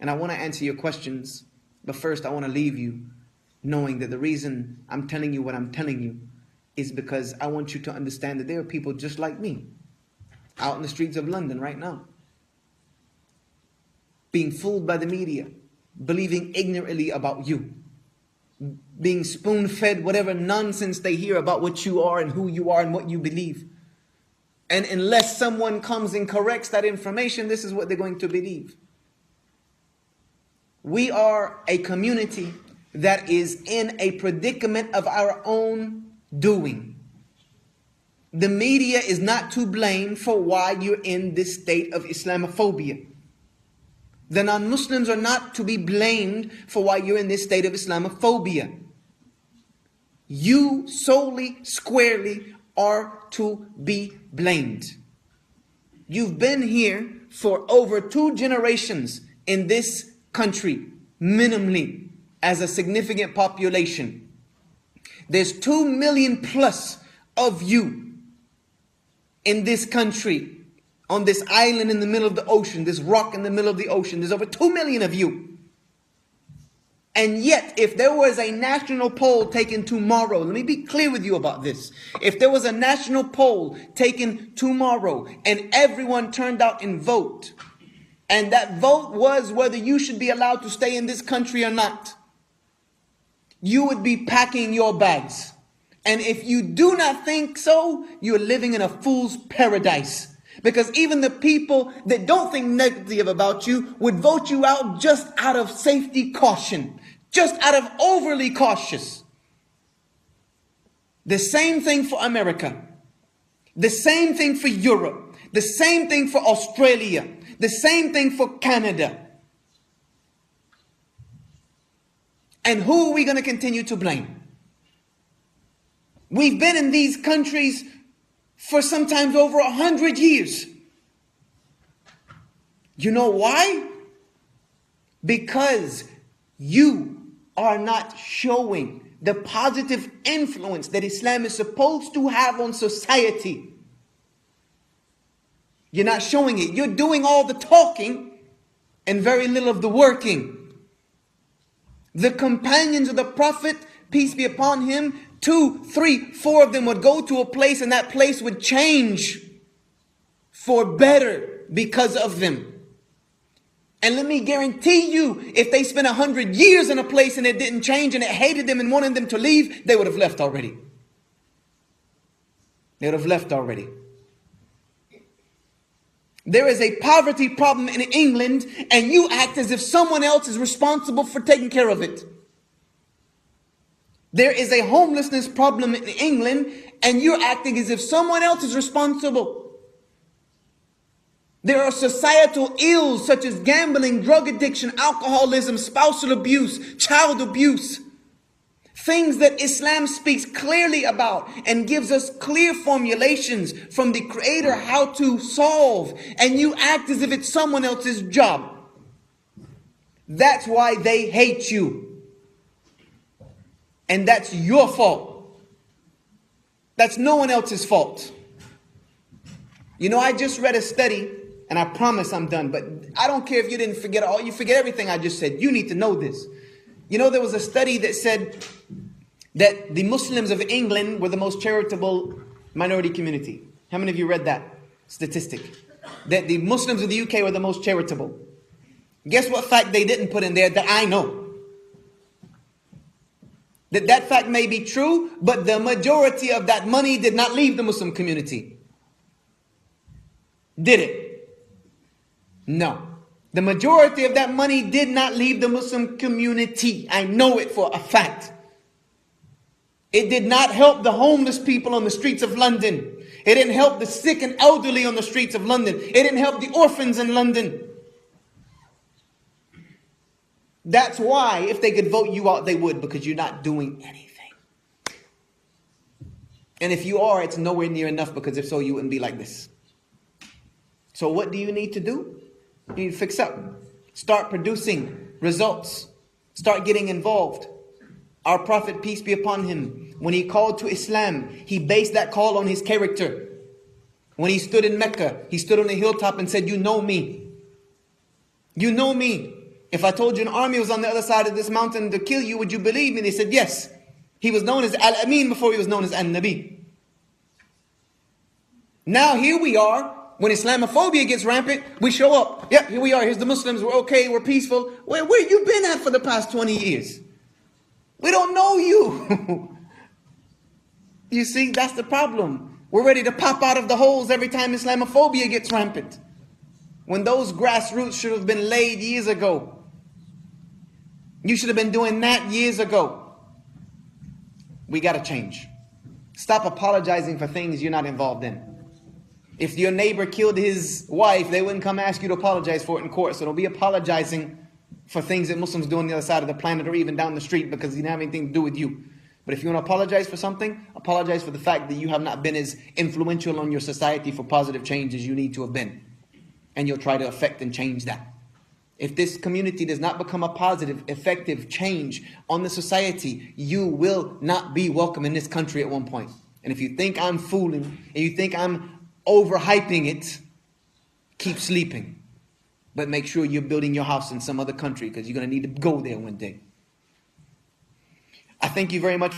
And I want to answer your questions. But first, I want to leave you knowing that the reason I'm telling you what I'm telling you is because I want you to understand that there are people just like me out in the streets of London right now, being fooled by the media, believing ignorantly about you, being spoon-fed whatever nonsense they hear about what you are and who you are and what you believe. And unless someone comes and corrects that information, this is what they're going to believe. We are a community that is in a predicament of our own doing. The media is not to blame for why you're in this state of Islamophobia. The non-Muslims are not to be blamed for why you're in this state of Islamophobia. You solely, squarely are to be blamed. You've been here for over 2 generations in this country, minimally, as a significant population. There's 2 million plus of you in this country, on this island in the middle of the ocean, this rock in the middle of the ocean. There's over 2 million of you. And yet, if there was a national poll taken tomorrow, let me be clear with you about this. If there was a national poll taken tomorrow and everyone turned out and vote, and that vote was whether you should be allowed to stay in this country or not, you would be packing your bags. And if you do not think so, you're living in a fool's paradise. Because even the people that don't think negative about you would vote you out just out of safety caution, just out of overly cautious. The same thing for America, the same thing for Europe, the same thing for Australia, the same thing for Canada. And who are we going to continue to blame? We've been in these countries for sometimes over 100 years. You know why? Because you are not showing the positive influence that Islam is supposed to have on society. You're not showing it. You're doing all the talking and very little of the working. The companions of the Prophet, peace be upon him, 2, 3, 4 of them would go to a place and that place would change for better because of them. And let me guarantee you, if they spent 100 years in a place and it didn't change and it hated them and wanted them to leave, they would have left already. They would have left already. There is a poverty problem in England and you act as if someone else is responsible for taking care of it. There is a homelessness problem in England and you're acting as if someone else is responsible. There are societal ills such as gambling, drug addiction, alcoholism, spousal abuse, child abuse. Things that Islam speaks clearly about and gives us clear formulations from the Creator how to solve. And you act as if it's someone else's job. That's why they hate you. And that's your fault. That's no one else's fault. You know, I just read a study, and I promise I'm done, but I don't care if you didn't forget all, you forget everything I just said. You need to know this. You know, there was a study that said that the Muslims of England were the most charitable minority community. How many of you read that statistic? That the Muslims of the UK were the most charitable. Guess what fact they didn't put in there that I know? That fact may be true, but the majority of that money did not leave the Muslim community. Did it? No. The majority of that money did not leave the Muslim community. I know it for a fact. It did not help the homeless people on the streets of London. It didn't help the sick and elderly on the streets of London. It didn't help the orphans in London. That's why if they could vote you out, they would, because you're not doing anything. And if you are, it's nowhere near enough, because if so, you wouldn't be like this. So what do you need to do? You need to fix up. Start producing results. Start getting involved. Our Prophet, peace be upon him, when he called to Islam, he based that call on his character. When he stood in Mecca, he stood on a hilltop and said, "You know me. You know me. If I told you an army was on the other side of this mountain to kill you, would you believe me? They said yes. He was known as Al-Amin before he was known as An-Nabi. Now here we are, when Islamophobia gets rampant, we show up. Yep, here we are, here's the Muslims, we're okay, we're peaceful. Where you been at for the past 20 years? We don't know you. You see, that's the problem. We're ready to pop out of the holes every time Islamophobia gets rampant, when those grassroots should have been laid years ago. You should have been doing that years ago. We got to change. Stop apologizing for things you're not involved in. If your neighbor killed his wife, they wouldn't come ask you to apologize for it in court. So don't be apologizing for things that Muslims do on the other side of the planet or even down the street because it didn't have anything to do with you. But if you want to apologize for something, apologize for the fact that you have not been as influential on your society for positive change as you need to have been. And you'll try to affect and change that. If this community does not become a positive, effective change on the society, you will not be welcome in this country at one point. And if you think I'm fooling, and you think I'm overhyping it, keep sleeping. But make sure you're building your house in some other country, because you're going to need to go there one day. I thank you very much.